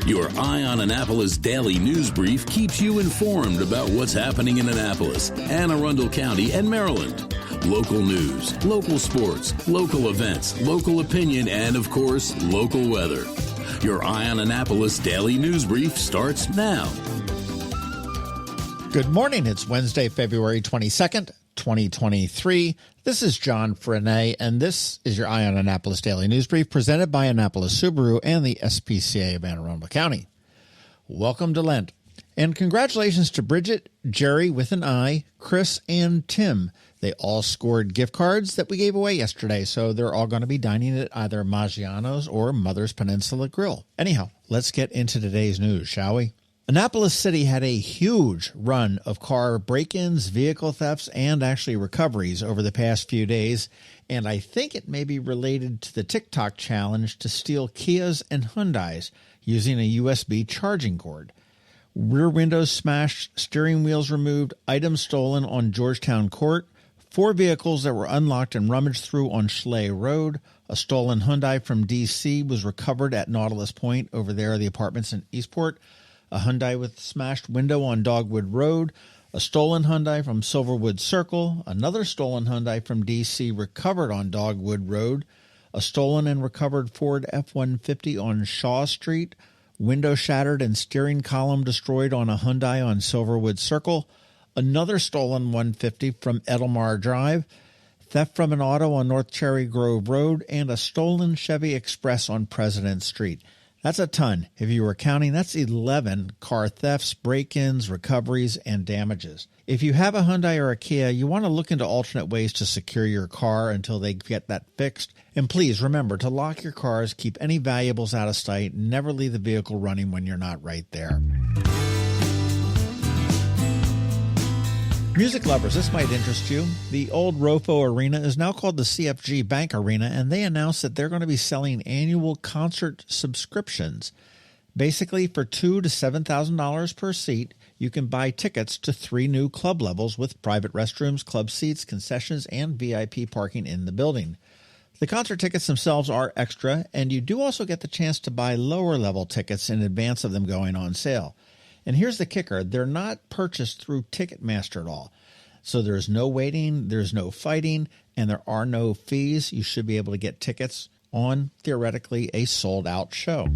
Your Eye on Annapolis daily news brief keeps you informed about what's happening in Annapolis, Anne Arundel County, and Maryland. Local news, local sports, local events, local opinion, and, of course, local weather. Your Eye on Annapolis daily news brief starts now. Good morning. It's Wednesday, February 22nd, 2023. This is John Frenaye, and this is your Eye on Annapolis Daily News Brief presented by Annapolis Subaru and the SPCA of Anne Arundel County. Welcome to Lent, and congratulations to Bridget, Jerry with an I, Chris, and Tim. They all scored gift cards that we gave away yesterday, so they're all going to be dining at either Maggiano's or Mother's Peninsula Grill. Anyhow, let's get into today's news, shall we? Annapolis City had a huge run of car break-ins, vehicle thefts, and actually recoveries over the past few days, and I think it may be related to the TikTok challenge to steal Kias and Hyundais using a USB charging cord. Rear windows smashed, steering wheels removed, items stolen on Georgetown Court, 4 vehicles that were unlocked and rummaged through on Schley Road, a stolen Hyundai from D.C. was recovered at Nautilus Point over there, the apartments in Eastport, a Hyundai with smashed window on Dogwood Road, a stolen Hyundai from Silverwood Circle, another stolen Hyundai from D.C. recovered on Dogwood Road, a stolen and recovered Ford F-150 on Shaw Street, window shattered and steering column destroyed on a Hyundai on Silverwood Circle, another stolen 150 from Edelmar Drive, theft from an auto on North Cherry Grove Road, and a stolen Chevy Express on President Street. That's a ton. If you were counting, that's 11 car thefts, break-ins, recoveries, and damages. If you have a Hyundai or a Kia, you want to look into alternate ways to secure your car until they get that fixed. And please remember to lock your cars, keep any valuables out of sight, never leave the vehicle running when you're not right there. Music lovers, this might interest you. The old ROFO Arena is now called the CFG Bank Arena, and they announced that they're going to be selling annual concert subscriptions. Basically, for $2,000 to $7,000 per seat, you can buy tickets to 3 new club levels with private restrooms, club seats, concessions, and VIP parking in the building. The concert tickets themselves are extra, and you do also get the chance to buy lower-level tickets in advance of them going on sale. And here's the kicker. They're not purchased through Ticketmaster at all. So there's no waiting, there's no fighting, and there are no fees. You should be able to get tickets on, theoretically, a sold-out show.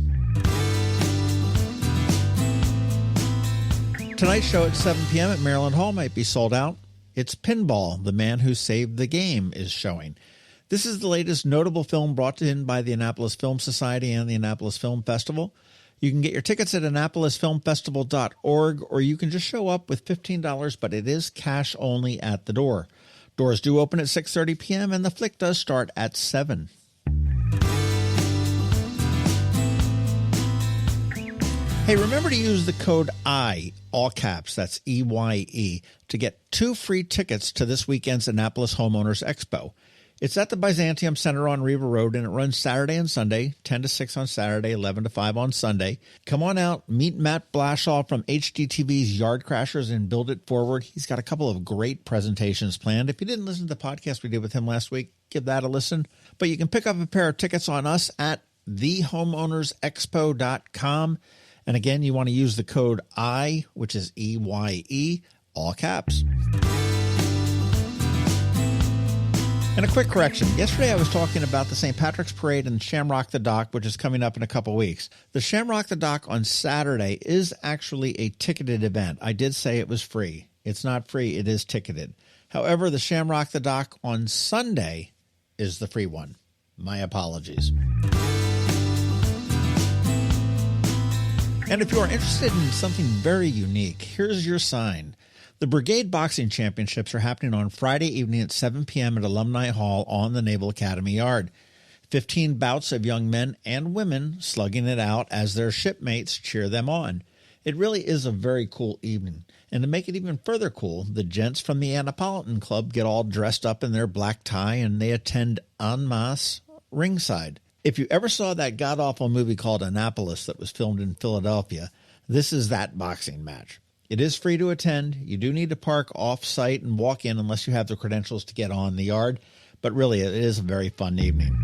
Tonight's show at 7 p.m. at Maryland Hall might be sold out. It's Pinball, The Man Who Saved the Game, is showing. This is the latest notable film brought in by the Annapolis Film Society and the Annapolis Film Festival. You can get your tickets at AnnapolisFilmFestival.org, or you can just show up with $15, but it is cash only at the door. Doors do open at 6:30 p.m., and the flick does start at 7. Hey, remember to use the code I, all caps, that's EYE, to get 2 free tickets to this weekend's Annapolis Homeowners Expo. It's at the Byzantium Center on Riva Road, and it runs Saturday and Sunday, 10 to 6 on Saturday, 11 to 5 on Sunday. Come on out, meet Matt Blashaw from HGTV's Yard Crashers and Build It Forward. He's got a couple of great presentations planned. If you didn't listen to the podcast we did with him last week, give that a listen. But you can pick up a pair of tickets on us at thehomeownersexpo.com. And again, you want to use the code I, which is EYE, all caps. And a quick correction. Yesterday I was talking about the St. Patrick's Parade and Shamrock the Dock, which is coming up in a couple weeks. The Shamrock the Dock on Saturday is actually a ticketed event. I did say it was free. It's not free. It is ticketed. However, the Shamrock the Dock on Sunday is the free one. My apologies. And if you are interested in something very unique, here's your sign. The Brigade Boxing Championships are happening on Friday evening at 7 p.m. at Alumni Hall on the Naval Academy Yard. 15 bouts of young men and women slugging it out as their shipmates cheer them on. It really is a very cool evening. And to make it even further cool, the gents from the Annapolitan Club get all dressed up in their black tie and they attend en masse ringside. If you ever saw that god-awful movie called Annapolis that was filmed in Philadelphia, this is that boxing match. It is free to attend. You do need to park off-site and walk in unless you have the credentials to get on the yard. But really, it is a very fun evening.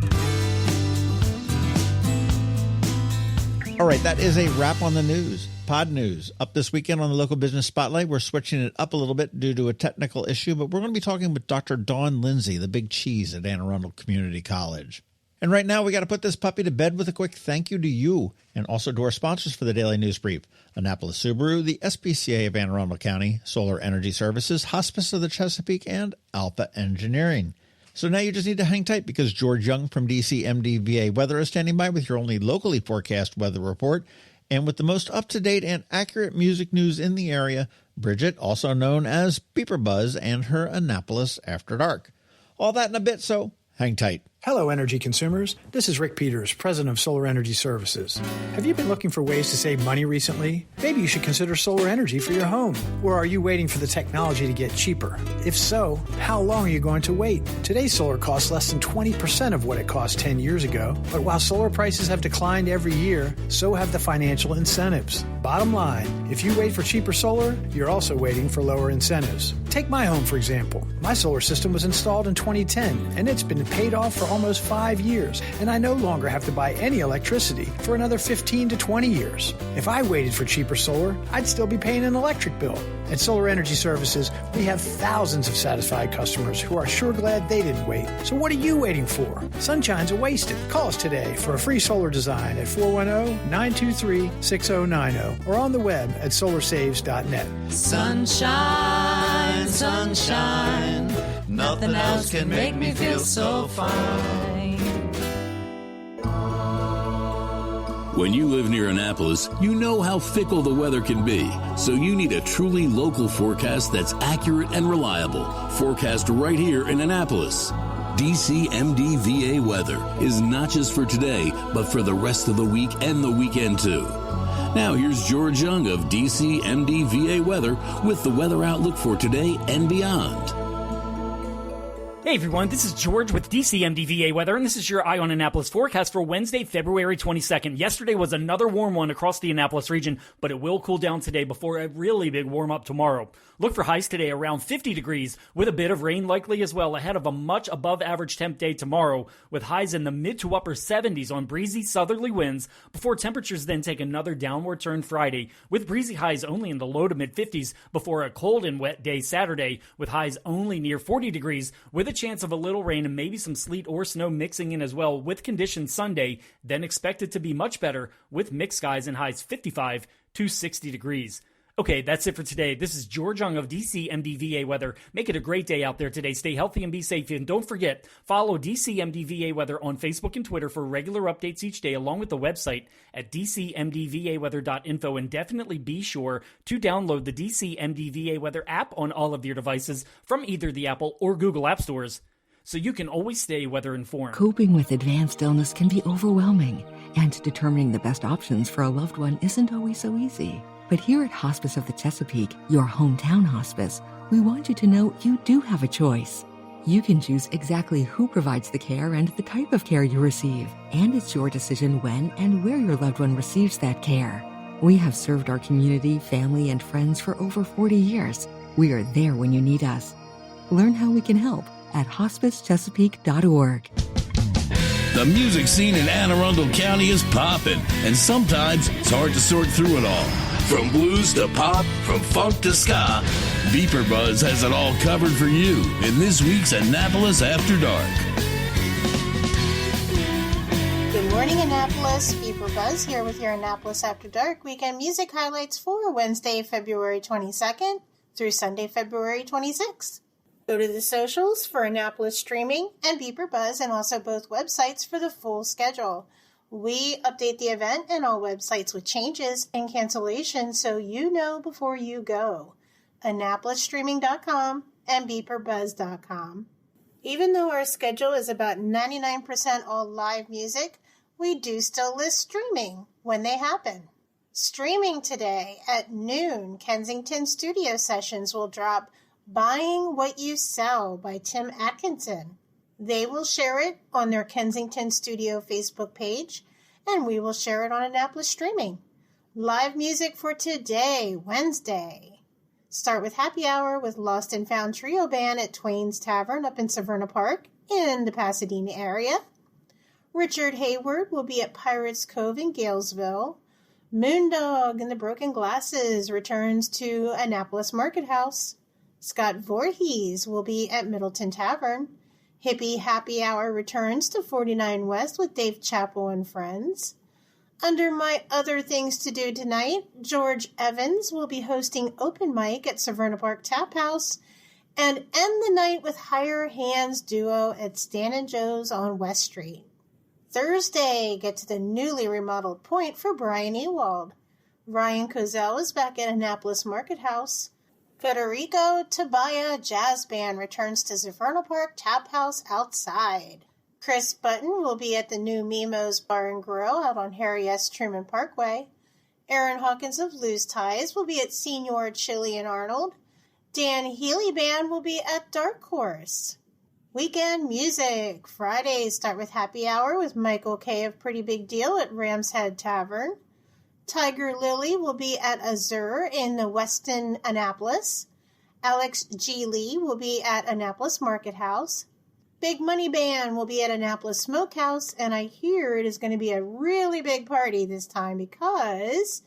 All right, that is a wrap on the news. Pod News. Up this weekend on the Local Business Spotlight, we're switching it up a little bit due to a technical issue, but we're going to be talking with Dr. Dawn Lindsay, the big cheese at Anne Arundel Community College. And right now, we got to put this puppy to bed with a quick thank you to you and also to our sponsors for the Daily News Brief: Annapolis Subaru, the SPCA of Anne Arundel County, Solar Energy Services, Hospice of the Chesapeake, and Alpha Engineering. So now you just need to hang tight because George Young from DCMDVA Weather is standing by with your only locally forecast weather report. And with the most up-to-date and accurate music news in the area, Bridget, also known as BeeprBuzz, and her Annapolis After Dark. All that in a bit, so hang tight. Hello, energy consumers. This is Rick Peters, president of Solar Energy Services. Have you been looking for ways to save money recently? Maybe you should consider solar energy for your home. Or are you waiting for the technology to get cheaper? If so, how long are you going to wait? Today's solar costs less than 20% of what it cost 10 years ago. But while solar prices have declined every year, so have the financial incentives. Bottom line, if you wait for cheaper solar, you're also waiting for lower incentives. Take my home, for example. My solar system was installed in 2010, and it's been paid off for almost 5 years, and I no longer have to buy any electricity for another 15 to 20 years. If I waited for cheaper solar, I'd still be paying an electric bill. At Solar Energy Services, we have thousands of satisfied customers who are sure glad they didn't wait. So what are you waiting for? Sunshine's a wasted. Call us today for a free solar design at 410-923-6090 or on the web at solarsaves.net. Sunshine, sunshine, nothing else can make me feel so fine. When you live near Annapolis, you know how fickle the weather can be. So you need a truly local forecast that's accurate and reliable. Forecast right here in Annapolis. DCMDVA Weather is not just for today, but for the rest of the week and the weekend too. Now here's George Young of DCMDVA Weather with the weather outlook for today and beyond. Hey everyone, this is George with DCMDVA Weather, and this is your Eye on Annapolis forecast for Wednesday, February 22nd. Yesterday was another warm one across the Annapolis region, but it will cool down today before a really big warm-up tomorrow. Look for highs today around 50 degrees, with a bit of rain likely as well, ahead of a much above-average temp day tomorrow, with highs in the mid to upper 70s on breezy southerly winds, before temperatures then take another downward turn Friday, with breezy highs only in the low to mid-50s before a cold and wet day Saturday, with highs only near 40 degrees, with a chance of a little rain and maybe some sleet or snow mixing in as well, with conditions Sunday then expected to be much better, with mixed skies and highs 55 to 60 degrees. Okay, that's it for today. This is George Young of DCMDVA Weather. Make it a great day out there today. Stay healthy and be safe. And don't forget, follow DCMDVA Weather on Facebook and Twitter for regular updates each day, along with the website at dcmdvaweather.info. And definitely be sure to download the DCMDVA Weather app on all of your devices from either the Apple or Google App Stores, so you can always stay weather informed. Coping with advanced illness can be overwhelming, and determining the best options for a loved one isn't always so easy. But here at Hospice of the Chesapeake, your hometown hospice, we want you to know you do have a choice. You can choose exactly who provides the care and the type of care you receive, and it's your decision when and where your loved one receives that care. We have served our community, family, and friends for over 40 years. We are there when you need us. Learn how we can help at hospicechesapeake.org. The music scene in Anne Arundel County is popping, and sometimes it's hard to sort through it all. From blues to pop, from funk to ska, BeeprBuzz has it all covered for you in this week's Annapolis After Dark. Good morning, Annapolis. BeeprBuzz here with your Annapolis After Dark weekend music highlights for Wednesday, February 22nd through Sunday, February 26th. Go to the socials for Annapolis Streaming and BeeprBuzz, and also both websites for the full schedule. We update the event and all websites with changes and cancellations so you know before you go. AnnapolisStreaming.com and BeeprBuzz.com. Even though our schedule is about 99% all live music, we do still list streaming when they happen. Streaming today at noon, Kensington Studio Sessions will drop Buying What You Sell by Tim Atkinson. They will share it on their Kensington Studio Facebook page, and we will share it on Annapolis Streaming. Live music for today, Wednesday. Start with Happy Hour with Lost and Found Trio Band at Twain's Tavern up in Severna Park in the Pasadena area. Richard Hayward will be at Pirates Cove in Galesville. Moondog and the Broken Glasses returns to Annapolis Market House. Scott Voorhees will be at Middleton Tavern. Hippie Happy Hour returns to 49 West with Dave Chappell and friends. Under my other things to do tonight, George Evans will be hosting open mic at Severna Park Tap House and end the night with Higher Hands Duo at Stan and Joe's on West Street. Thursday, get to the newly remodeled Point for Brian Ewald. Ryan Cozell is back at Annapolis Market House. Federico Tabaya Jazz Band returns to Severna Park Tap House outside. Chris Button will be at the new Mimo's Bar and Grill out on Harry S. Truman Parkway. Aaron Hawkins of Loose Ties will be at Senior Chili and Arnold. Dan Healy Band will be at Dark Horse. Weekend music. Fridays start with Happy Hour with Michael K. of Pretty Big Deal at Ram's Head Tavern. Tiger Lily will be at Azure in the Weston, Annapolis. Alex G. Lee will be at Annapolis Market House. Big Money Band will be at Annapolis Smokehouse, and I hear it is going to be a really big party this time because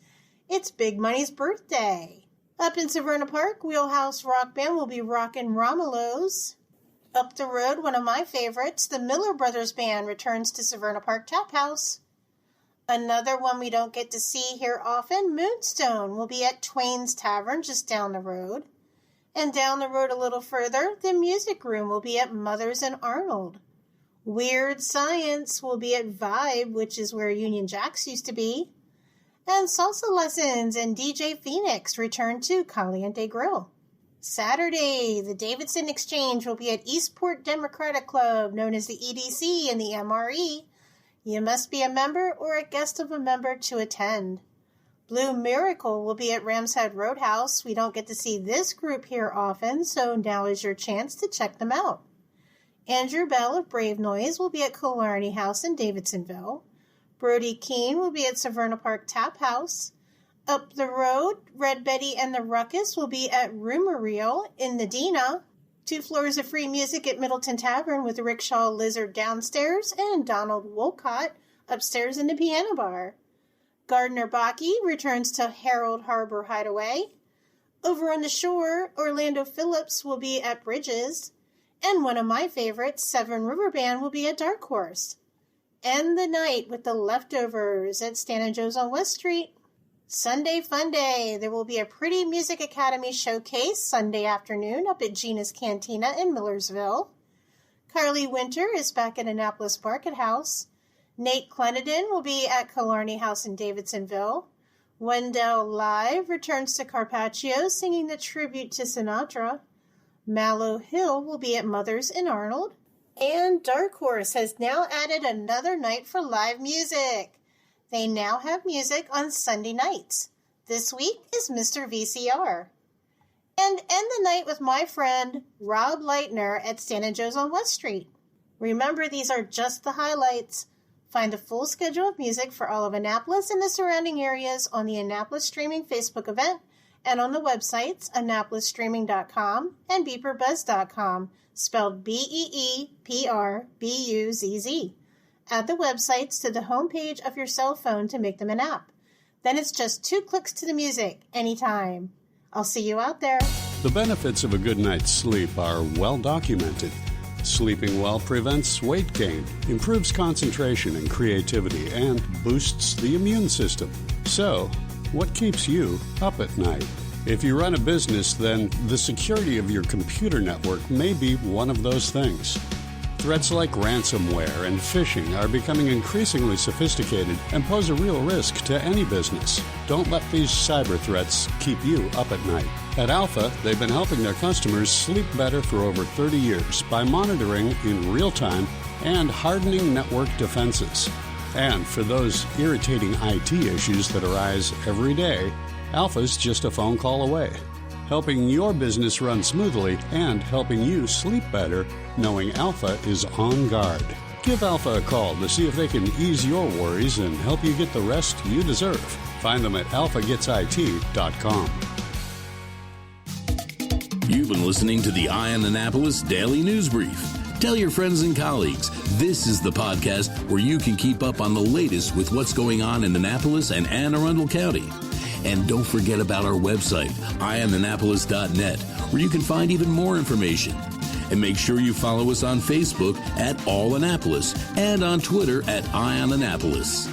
it's Big Money's birthday. Up in Severna Park, Wheelhouse Rock Band will be rockin' Romulo's. Up the road, one of my favorites, the Miller Brothers Band returns to Severna Park Tap House. Another one we don't get to see here often, Moonstone, will be at Twain's Tavern just down the road. And down the road a little further, the Music Room will be at Mother's and Arnold. Weird Science will be at Vibe, which is where Union Jacks used to be. And Salsa Lessons and DJ Phoenix return to Caliente Grill. Saturday, the Davidson Exchange will be at Eastport Democratic Club, known as the EDC and the MRE. You must be a member or a guest of a member to attend. Blue Miracle will be at Ram's Head Roadhouse. We don't get to see this group here often, so now is your chance to check them out. Andrew Bell of Brave Noise will be at Killarney House in Davidsonville. Brody Keene will be at Severna Park Tap House. Up the road, Red Betty and the Ruckus will be at Rumor Reel in Nadina. 2 floors of free music at Middleton Tavern with Rickshaw Lizard downstairs and Donald Wolcott upstairs in the piano bar. Gardner Baki returns to Harold Harbor Hideaway. Over on the shore, Orlando Phillips will be at Bridges. And one of my favorites, Severn River Band, will be at Dark Horse. End the night with the Leftovers at Stan and Joe's on West Street. Sunday Fun Day. There will be a Pretty Music Academy showcase Sunday afternoon up at Gina's Cantina in Millersville. Carly Winter is back at Annapolis Market House. Nate Clenadin will be at Killarney House in Davidsonville. Wendell Live returns to Carpaccio singing the tribute to Sinatra. Mallow Hill will be at Mother's in Arnold. And Dark Horse has now added another night for live music. They now have music on Sunday nights. This week is Mr. VCR. And end the night with my friend Rob Leitner at Stan and Joe's on West Street. Remember, these are just the highlights. Find the full schedule of music for all of Annapolis and the surrounding areas on the Annapolis Streaming Facebook event and on the websites AnnapolisStreaming.com and BeeprBuzz.com, spelled BeeprBuzz. Add the websites to the homepage of your cell phone to make them an app. Then it's just 2 clicks to the music, anytime. I'll see you out there. The benefits of a good night's sleep are well documented. Sleeping well prevents weight gain, improves concentration and creativity, and boosts the immune system. So, what keeps you up at night? If you run a business, then the security of your computer network may be one of those things. Threats like ransomware and phishing are becoming increasingly sophisticated and pose a real risk to any business. Don't let these cyber threats keep you up at night. At Alpha, they've been helping their customers sleep better for over 30 years by monitoring in real time and hardening network defenses. And for those irritating IT issues that arise every day, Alpha's just a phone call away, helping your business run smoothly and helping you sleep better, knowing Alpha is on guard. Give Alpha a call to see if they can ease your worries and help you get the rest you deserve. Find them at alphagetsit.com. You've been listening to the Eye on Annapolis Daily News Brief. Tell your friends and colleagues, This is the podcast where you can keep up on the latest with what's going on in Annapolis and Anne Arundel County. And don't forget about our website, eyeonannapolis.net, where you can find even more information. And make sure you follow us on Facebook at All Annapolis and on Twitter at EyeOnAnnapolis.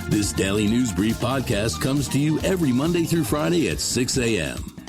This Daily News Brief podcast comes to you every Monday through Friday at 6 a.m.